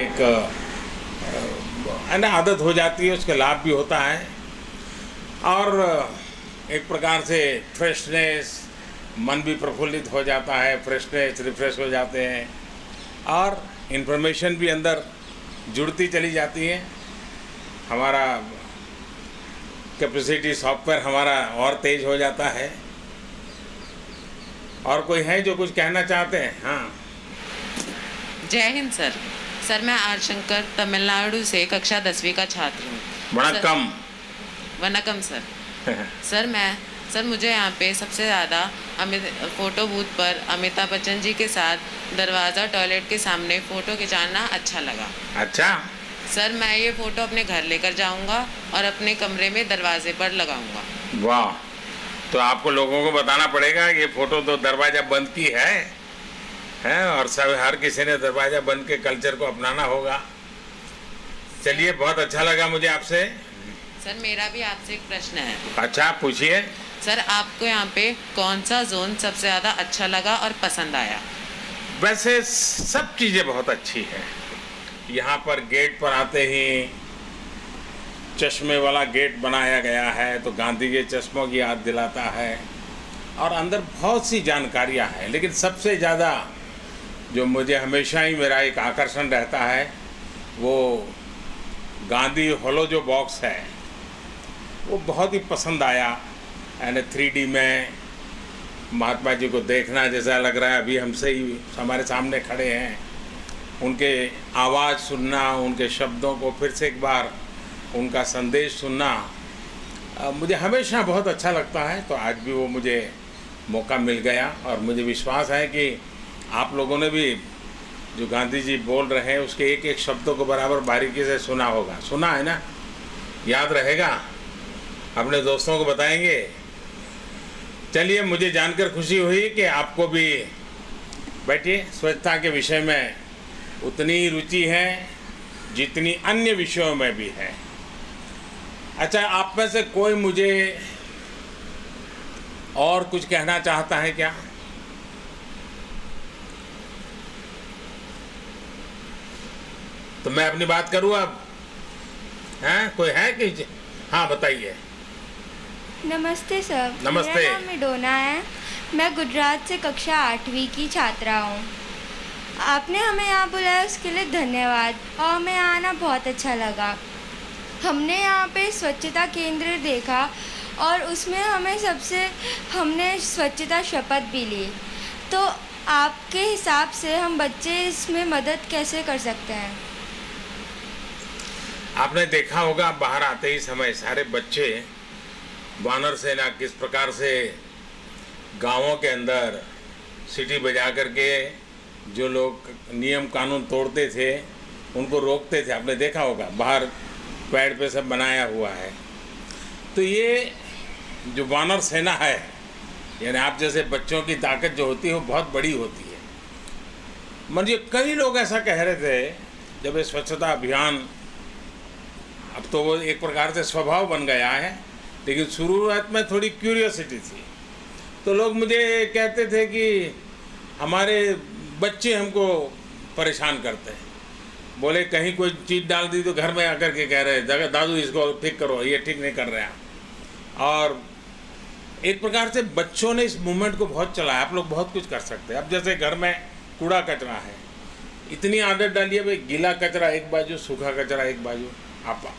एक आदत हो जाती है, उसका लाभ भी होता है और एक प्रकार से फ्रेशनेस, मन भी प्रफुल्लित हो जाता है, फ्रेशनेस रिफ्रेश हो जाते हैं और इन्फॉर्मेशन भी अंदर जुड़ती चली जाती है। हमारा कैपेसिटी सॉफ्टवेयर हमारा और तेज हो जाता है। और कोई है जो कुछ कहना चाहते हैं? हाँ, जय हिंद सर। सर मैं आर शंकर तमिलनाडु से कक्षा 10वीं का छात्र हूँ। वणक्कम। वनकम सर। सर मुझे यहाँ पे सबसे ज़्यादा फ़ोटो बूथ पर अमिताभ बच्चन जी के साथ दरवाज़ा टॉयलेट के सामने फ़ोटो खिंचाना अच्छा लगा। अच्छा सर मैं ये फ़ोटो अपने घर लेकर जाऊँगा और अपने कमरे में दरवाजे पर लगाऊँगा। वाह, तो आपको लोगों को बताना पड़ेगा ये फ़ोटो तो दरवाज़ा बंद की है और सब हर किसी ने दरवाज़ा बंद के कल्चर को अपनाना होगा। चलिए, बहुत अच्छा लगा मुझे आपसे। सर मेरा भी आपसे एक प्रश्न है। अच्छा, पूछिए। सर आपको यहाँ पे कौन सा जोन सबसे ज़्यादा अच्छा लगा और पसंद आया? वैसे सब चीज़ें बहुत अच्छी हैं। यहाँ पर गेट पर आते ही चश्मे वाला गेट बनाया गया है तो गांधी के चश्मों की याद दिलाता है और अंदर बहुत सी जानकारियाँ हैं। लेकिन सबसे ज़्यादा जो मुझे हमेशा ही मेरा एक आकर्षण रहता है वो गांधी हॉलो जो बॉक्स है वो बहुत ही पसंद आया। यानी 3D में महात्मा जी को देखना जैसा लग रहा है अभी हमसे ही हमारे सामने खड़े हैं। उनके आवाज़ सुनना, उनके शब्दों को फिर से एक बार उनका संदेश सुनना मुझे हमेशा बहुत अच्छा लगता है। तो आज भी वो मुझे मौका मिल गया और मुझे विश्वास है कि आप लोगों ने भी जो गांधी जी बोल रहे हैं उसके एक एक शब्दों को बराबर बारीकी से सुना होगा। सुना है ना? याद रहेगा? अपने दोस्तों को बताएंगे? चलिए, मुझे जानकर खुशी हुई कि आपको भी, बैठिए, स्वच्छता के विषय में उतनी रुचि है जितनी अन्य विषयों में भी है। अच्छा, आप में से कोई मुझे और कुछ कहना चाहता है क्या? तो मैं अपनी बात करूँ अब? हैं, कोई है कि? हाँ, बताइए। नमस्ते सर। नमस्ते। मेरा नाम मिडोना है। मैं गुजरात से कक्षा 8वीं की छात्रा हूँ। आपने हमें यहाँ बुलाया उसके लिए धन्यवाद और हमें आना बहुत अच्छा लगा। हमने यहाँ पे स्वच्छता केंद्र देखा और उसमें हमने स्वच्छता शपथ भी ली। तो आपके हिसाब से हम बच्चे इसमें मदद कैसे कर सकते हैं? आपने देखा होगा बाहर आते ही समय सारे बच्चे वानर सेना किस प्रकार से गांवों के अंदर सीटी बजा करके जो लोग नियम कानून तोड़ते थे उनको रोकते थे। आपने देखा होगा बाहर पेड़ पे सब बनाया हुआ है। तो ये जो वानर सेना है, यानी आप जैसे बच्चों की ताकत जो होती है वो बहुत बड़ी होती है। मुझे कई लोग ऐसा कह रहे थे जब ये स्वच्छता अभियान, अब तो वो एक प्रकार से स्वभाव बन गया है, लेकिन शुरुआत में थोड़ी क्यूरियोसिटी थी। तो लोग मुझे कहते थे कि हमारे बच्चे हमको परेशान करते हैं। बोले कहीं कोई चीज़ डाल दी तो घर में आकर के कह रहे हैं दादू इसको ठीक करो, ये ठीक नहीं कर रहे हैं। और एक प्रकार से बच्चों ने इस मूवमेंट को बहुत चलाया। आप लोग बहुत कुछ कर सकते हैं। अब जैसे घर में कूड़ा कचरा है, इतनी आदत डालिए भाई, गीला कचरा एक बाजू, सूखा कचरा एक बाजू। आप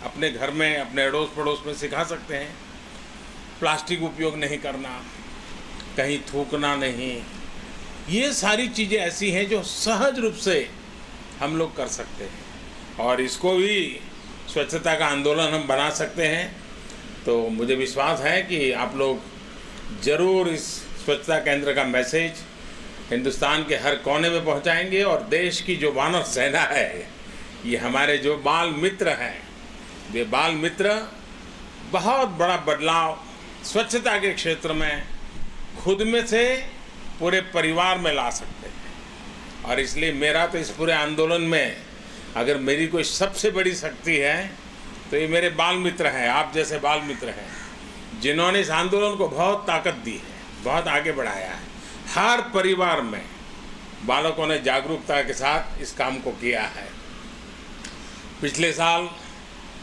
अपने घर में, अपने अड़ोस पड़ोस में सिखा सकते हैं। प्लास्टिक उपयोग नहीं करना, कहीं थूकना नहीं। ये सारी चीज़ें ऐसी हैं जो सहज रूप से हम लोग कर सकते हैं और इसको भी स्वच्छता का आंदोलन हम बना सकते हैं। तो मुझे विश्वास है कि आप लोग ज़रूर इस स्वच्छता केंद्र का मैसेज हिंदुस्तान के हर कोने में पहुंचाएंगे और देश की जो वानर सेना है, ये हमारे जो बाल मित्र हैं, वे बाल मित्र बहुत बड़ा बदलाव स्वच्छता के क्षेत्र में खुद में से पूरे परिवार में ला सकते हैं। और इसलिए मेरा तो इस पूरे आंदोलन में अगर मेरी कोई सबसे बड़ी शक्ति है तो ये मेरे बाल मित्र हैं, आप जैसे बाल मित्र हैं, जिन्होंने इस आंदोलन को बहुत ताकत दी है, बहुत आगे बढ़ाया है। हर परिवार में बालकों ने जागरूकता के साथ इस काम को किया है। पिछले साल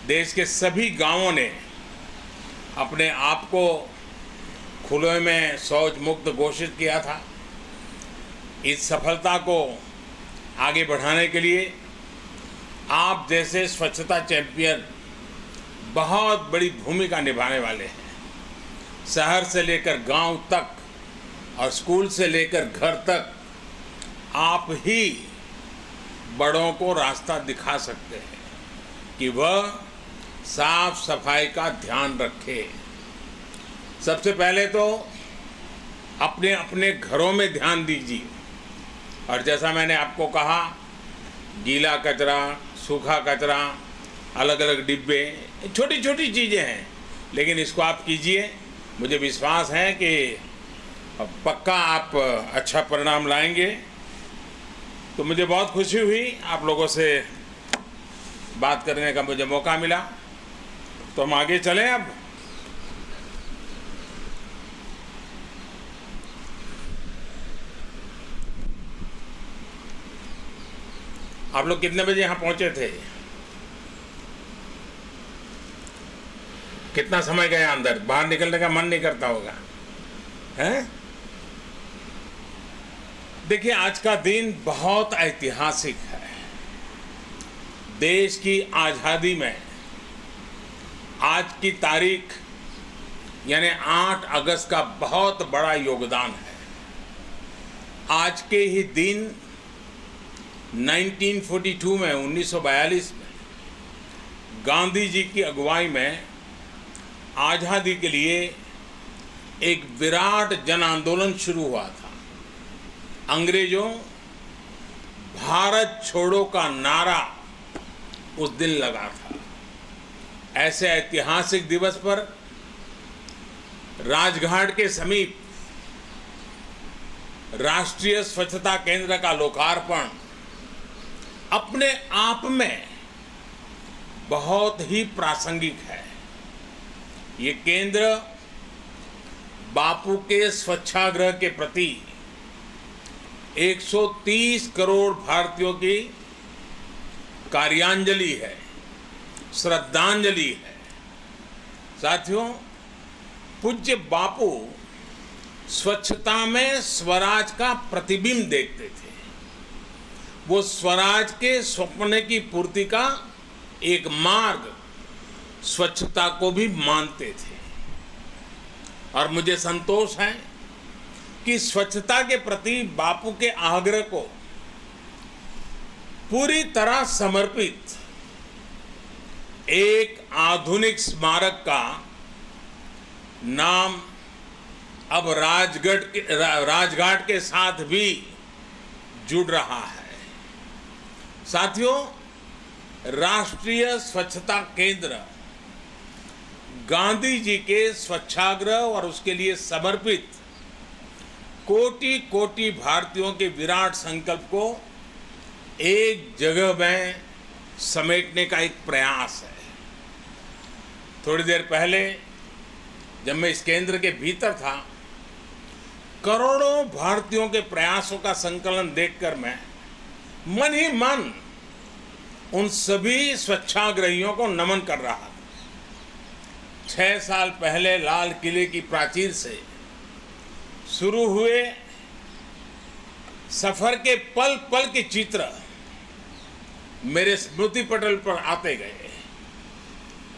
देश के सभी गांवों ने अपने आप को खुले में शौच मुक्त घोषित किया था। इस सफलता को आगे बढ़ाने के लिए आप जैसे स्वच्छता चैंपियन बहुत बड़ी भूमिका निभाने वाले हैं। शहर से लेकर गांव तक और स्कूल से लेकर घर तक आप ही बड़ों को रास्ता दिखा सकते हैं कि वह साफ सफाई का ध्यान रखें। सबसे पहले तो अपने अपने घरों में ध्यान दीजिए, और जैसा मैंने आपको कहा, गीला कचरा, सूखा कचरा, अलग अलग डिब्बे, छोटी छोटी चीज़ें हैं, लेकिन इसको आप कीजिए। मुझे विश्वास है कि पक्का आप अच्छा परिणाम लाएंगे। तो मुझे बहुत खुशी हुई आप लोगों से बात करने का मुझे मौका मिला। तो हम आगे चलें अब। आप लोग कितने बजे यहाँ पहुँचे थे? कितना समय गया अंदर? बाहर निकलने का मन नहीं करता होगा, हैं? देखिए, आज का दिन बहुत ऐतिहासिक है। देश की आज़ादी में आज की तारीख यानी 8 अगस्त का बहुत बड़ा योगदान है। आज के ही दिन 1942 में 1942 में गांधी जी की अगुवाई में आज़ादी के लिए एक विराट जन आंदोलन शुरू हुआ था। अंग्रेजों भारत छोड़ो का नारा उस दिन लगा था। ऐसे ऐतिहासिक दिवस पर राजघाट के समीप राष्ट्रीय स्वच्छता केंद्र का लोकार्पण अपने आप में बहुत ही प्रासंगिक है। ये केंद्र बापू के स्वच्छाग्रह के प्रति 130 करोड़ भारतीयों की कार्यांजलि है, श्रद्धांजलि है। साथियों, पूज्य बापू स्वच्छता में स्वराज का प्रतिबिंब देखते थे। वो स्वराज के सपने की पूर्ति का एक मार्ग स्वच्छता को भी मानते थे। और मुझे संतोष है कि स्वच्छता के प्रति बापू के आग्रह को पूरी तरह समर्पित एक आधुनिक स्मारक का नाम अब राजघाट के साथ भी जुड़ रहा है। साथियों, राष्ट्रीय स्वच्छता केंद्र गांधी जी के स्वच्छाग्रह और उसके लिए समर्पित कोटि कोटि भारतीयों के विराट संकल्प को एक जगह में समेटने का एक प्रयास है। थोड़ी देर पहले जब मैं इस केंद्र के भीतर था, करोड़ों भारतीयों के प्रयासों का संकलन देखकर मैं मन ही मन उन सभी स्वच्छाग्रहियों को नमन कर रहा था। 6 साल पहले लाल किले की प्राचीर से शुरू हुए सफर के पल पल के चित्र मेरे स्मृति पटल पर आते गए।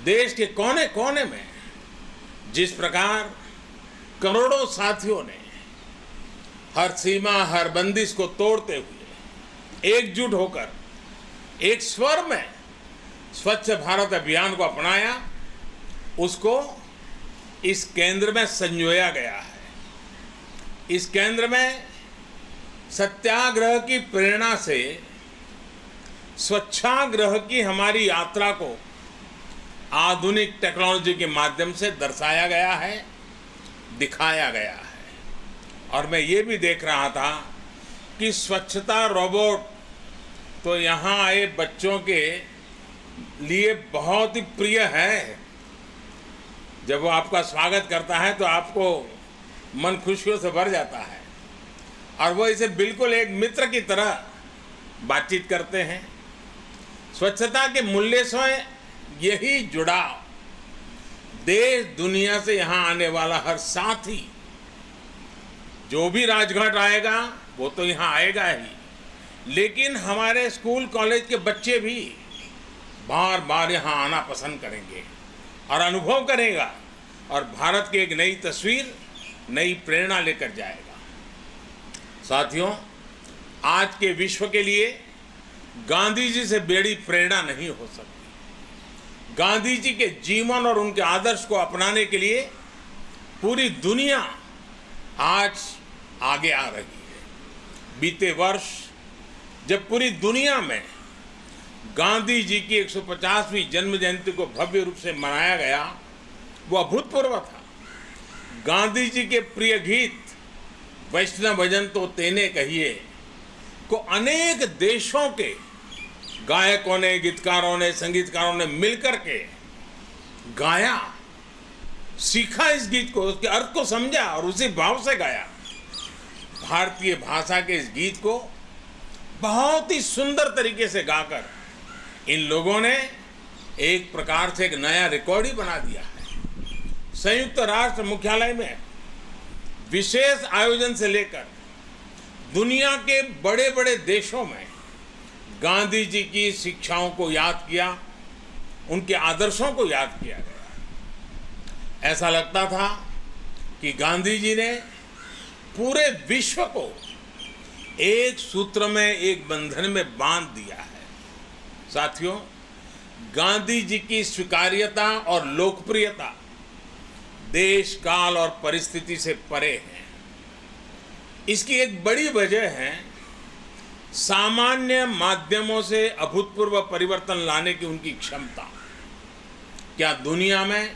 देश के कोने कोने में जिस प्रकार करोड़ों साथियों ने हर सीमा, हर बंदिश को तोड़ते हुए एकजुट होकर एक स्वर में स्वच्छ भारत अभियान को अपनाया, उसको इस केंद्र में संजोया गया है। इस केंद्र में सत्याग्रह की प्रेरणा से स्वच्छाग्रह की हमारी यात्रा को आधुनिक टेक्नोलॉजी के माध्यम से दर्शाया गया है, दिखाया गया है। और मैं ये भी देख रहा था कि स्वच्छता रोबोट तो यहाँ आए बच्चों के लिए बहुत ही प्रिय है। जब वो आपका स्वागत करता है तो आपको मन खुशियों से भर जाता है, और वो इसे बिल्कुल एक मित्र की तरह बातचीत करते हैं। स्वच्छता के मूल्य से यही जुड़ाव देश दुनिया से यहाँ आने वाला हर साथी जो भी राजघाट आएगा वो तो यहाँ आएगा ही, लेकिन हमारे स्कूल कॉलेज के बच्चे भी बार बार यहाँ आना पसंद करेंगे और अनुभव करेगा और भारत की एक नई तस्वीर, नई प्रेरणा लेकर जाएगा। साथियों, आज के विश्व के लिए गांधी जी से बड़ी प्रेरणा नहीं हो सकती। गांधी जी के जीवन और उनके आदर्श को अपनाने के लिए पूरी दुनिया आज आगे आ रही है। बीते वर्ष जब पूरी दुनिया में गांधी जी की 150वीं जन्म जयंती को भव्य रूप से मनाया गया, वो अभूतपूर्व था। गांधी जी के प्रिय गीत वैष्णव भजन तो तेने कहिए को अनेक देशों के गायकों ने, गीतकारों ने, संगीतकारों ने मिलकर के गाया, सीखा इस गीत को, उसके अर्थ को समझा और उसी भाव से गाया। भारतीय भाषा के इस गीत को बहुत ही सुंदर तरीके से गाकर इन लोगों ने एक प्रकार से एक नया रिकॉर्ड ही बना दिया है। संयुक्त राष्ट्र मुख्यालय में विशेष आयोजन से लेकर दुनिया के बड़े बड़े देशों में गांधी जी की शिक्षाओं को याद किया, उनके आदर्शों को याद किया गया। ऐसा लगता था कि गांधी जी ने पूरे विश्व को एक सूत्र में, एक बंधन में बांध दिया है। साथियों, गांधी जी की स्वीकार्यता और लोकप्रियता देश, काल और परिस्थिति से परे है। इसकी एक बड़ी वजह है सामान्य माध्यमों से अभूतपूर्व परिवर्तन लाने की उनकी क्षमता। क्या दुनिया में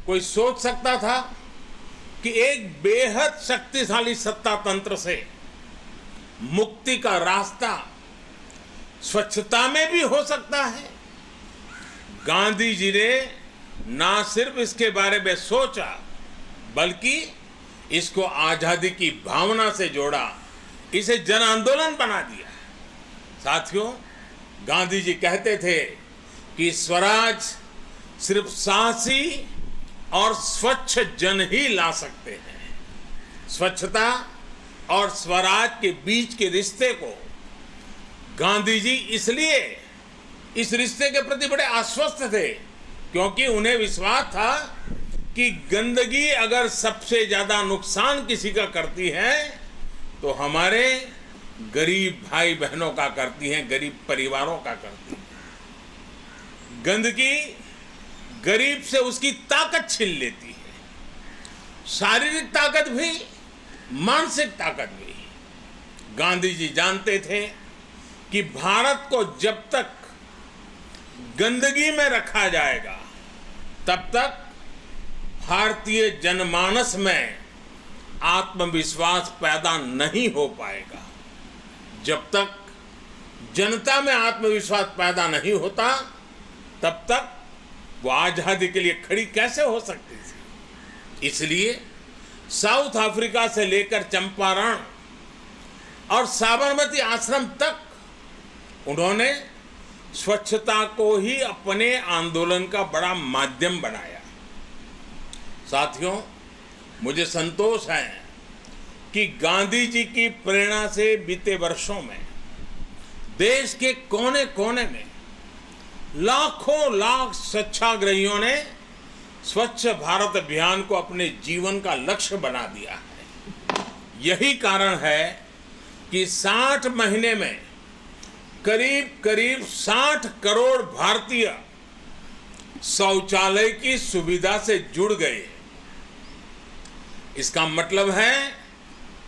कोई सोच सकता था कि एक बेहद शक्तिशाली सत्ता तंत्र से मुक्ति का रास्ता स्वच्छता में भी हो सकता है? गांधी जी ने ना सिर्फ इसके बारे में सोचा, बल्कि इसको आजादी की भावना से जोड़ा, इसे जन आंदोलन बना दिया। साथियों, गांधी जी कहते थे कि स्वराज सिर्फ साहसी और स्वच्छ जन ही ला सकते हैं। स्वच्छता और स्वराज के बीच के रिश्ते को गांधी जी इसलिए इस रिश्ते के प्रति बड़े आश्वस्त थे क्योंकि उन्हें विश्वास था कि गंदगी अगर सबसे ज्यादा नुकसान किसी का करती है तो हमारे गरीब भाई बहनों का करती है, गरीब परिवारों का करती है। गंदगी गरीब से उसकी ताकत छीन लेती है, शारीरिक ताकत भी, मानसिक ताकत भी। गांधी जी जानते थे कि भारत को जब तक गंदगी में रखा जाएगा तब तक भारतीय जनमानस में आत्मविश्वास पैदा नहीं हो पाएगा। जब तक जनता में आत्मविश्वास पैदा नहीं होता तब तक वो आजादी के लिए खड़ी कैसे हो सकती थी। इसलिए साउथ अफ्रीका से लेकर चंपारण और साबरमती आश्रम तक उन्होंने स्वच्छता को ही अपने आंदोलन का बड़ा माध्यम बनाया। साथियों, मुझे संतोष है कि गांधी जी की प्रेरणा से बीते वर्षों में देश के कोने कोने में लाखों लाख स्वच्छाग्रहियों ने स्वच्छ भारत अभियान को अपने जीवन का लक्ष्य बना दिया है। यही कारण है कि 60 महीने में करीब करीब 60 करोड़ भारतीय शौचालय की सुविधा से जुड़ गए। इसका मतलब है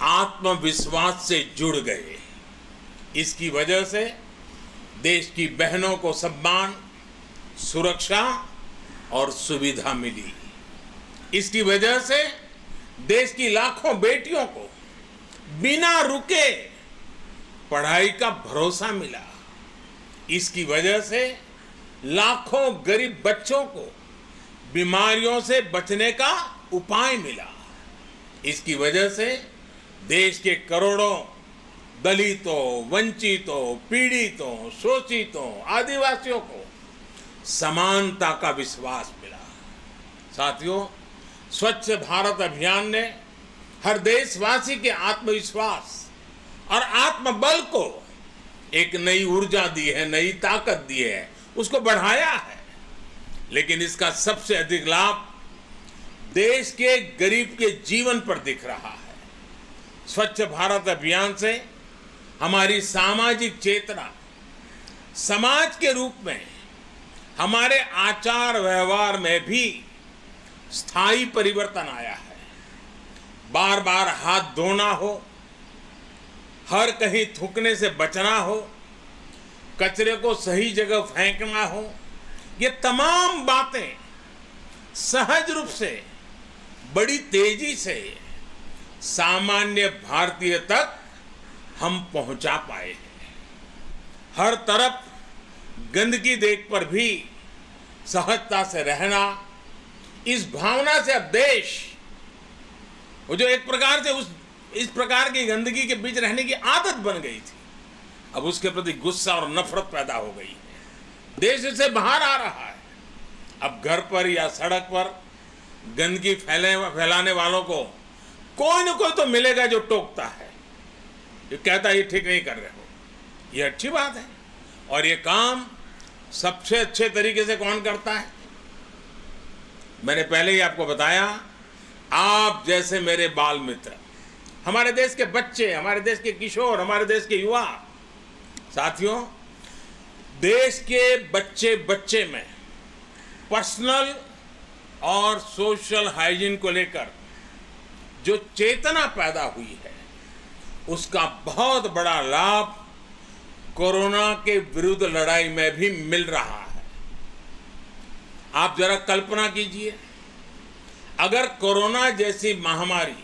आत्मविश्वास से जुड़ गए। इसकी वजह से देश की बहनों को सम्मान, सुरक्षा और सुविधा मिली। इसकी वजह से देश की लाखों बेटियों को बिना रुके पढ़ाई का भरोसा मिला। इसकी वजह से लाखों गरीब बच्चों को बीमारियों से बचने का उपाय मिला। इसकी वजह से देश के करोड़ों दलितों, वंचितों, पीड़ितों, शोषितों, आदिवासियों को समानता का विश्वास मिला। साथियों, स्वच्छ भारत अभियान ने हर देशवासी के आत्मविश्वास और आत्मबल को एक नई ऊर्जा दी है, नई ताकत दी है, उसको बढ़ाया है। लेकिन इसका सबसे अधिक लाभ देश के गरीब के जीवन पर दिख रहा है। स्वच्छ भारत अभियान से हमारी सामाजिक चेतना, समाज के रूप में हमारे आचार व्यवहार में भी स्थायी परिवर्तन आया है। बार बार हाथ धोना हो, हर कहीं थूकने से बचना हो, कचरे को सही जगह फेंकना हो, ये तमाम बातें सहज रूप से, बड़ी तेजी से सामान्य भारतीय तक हम पहुंचा पाए हैं। हर तरफ गंदगी देख पर भी सहजता से रहना, इस भावना से अब देश, वो जो एक प्रकार से इस प्रकार की गंदगी के बीच रहने की आदत बन गई थी, अब उसके प्रति गुस्सा और नफरत पैदा हो गई है। देश इससे बाहर आ रहा है। अब घर पर या सड़क पर गंदगी फैलाने वालों को कोई न कोई तो मिलेगा जो टोकता है, जो कहता है ये ठीक नहीं कर रहे हो। ये अच्छी बात है। और ये काम सबसे अच्छे तरीके से कौन करता है? मैंने पहले ही आपको बताया, आप जैसे मेरे बाल मित्र, हमारे देश के बच्चे, हमारे देश के किशोर, हमारे देश के युवा। साथियों, देश के बच्चे में पर्सनल और सोशल हाइजीन को लेकर जो चेतना पैदा हुई है, उसका बहुत बड़ा लाभ कोरोना के विरुद्ध लड़ाई में भी मिल रहा है। आप जरा कल्पना कीजिए, अगर कोरोना जैसी महामारी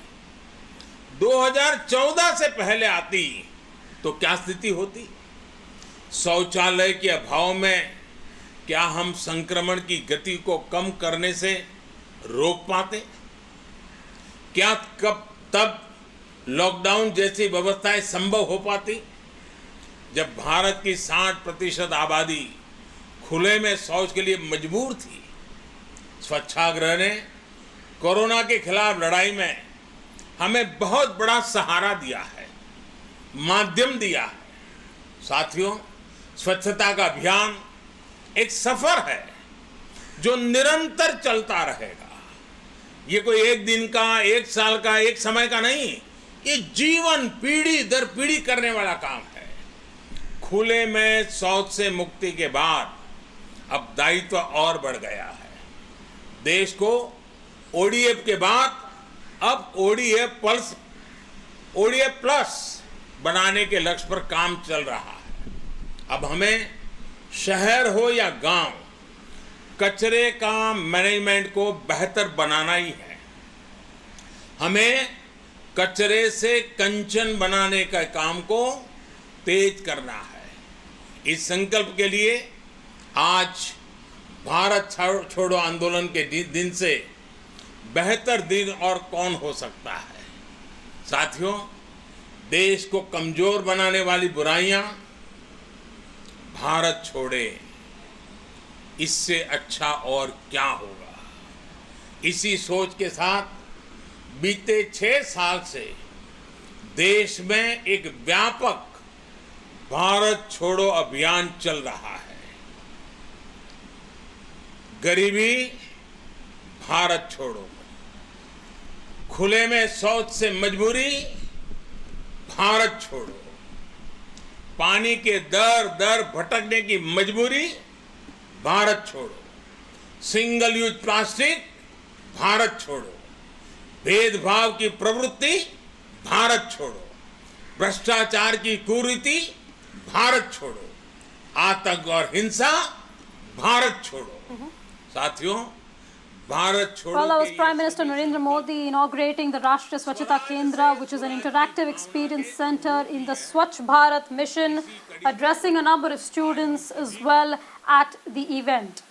2014 से पहले आती तो क्या स्थिति होती? शौचालय के अभाव में क्या हम संक्रमण की गति को कम करने से रोक पाते? क्या तब लॉकडाउन जैसी व्यवस्थाएं संभव हो पाती? जब भारत की 60% आबादी खुले में शौच के लिए मजबूर थी, स्वच्छाग्रह ने कोरोना के खिलाफ लड़ाई में हमें बहुत बड़ा सहारा दिया है, माध्यम दिया है। साथियों, स्वच्छता का अभियान एक सफर है जो निरंतर चलता रहेगा। ये कोई एक दिन का, एक साल का, एक समय का नहीं, ये जीवन पीढ़ी दर पीढ़ी करने वाला काम है। खुले में शौच से मुक्ति के बाद अब दायित्व और बढ़ गया है। देश को ओडीएफ के बाद अब ओडीएफ प्लस बनाने के लक्ष्य पर काम चल रहा है। अब हमें शहर हो या गांव, कचरे का मैनेजमेंट को बेहतर बनाना ही है। हमें कचरे से कंचन बनाने का काम को तेज करना है। इस संकल्प के लिए आज भारत छोड़ो आंदोलन के दिन से बेहतर दिन और कौन हो सकता है। साथियों, देश को कमजोर बनाने वाली बुराइयां भारत छोड़े, इससे अच्छा और क्या होगा। इसी सोच के साथ बीते 6 साल से देश में एक व्यापक भारत छोड़ो अभियान चल रहा है। गरीबी भारत छोड़ो, खुले में शौच से मजबूरी भारत छोड़ो, पानी के दर भटकने की मजबूरी भारत छोड़ो, सिंगल यूज प्लास्टिक भारत छोड़ो, भेदभाव की प्रवृत्ति भारत छोड़ो, भ्रष्टाचार की कुरीति भारत छोड़ो, आतंक और हिंसा भारत छोड़ो। साथियों, भारत छोड़ो। Well, that was Prime Minister Narendra Modi inaugurating the Rashtriya Swachhata Kendra, which is an interactive experience center in the Swachh Bharat mission, addressing a number of students as well at the event.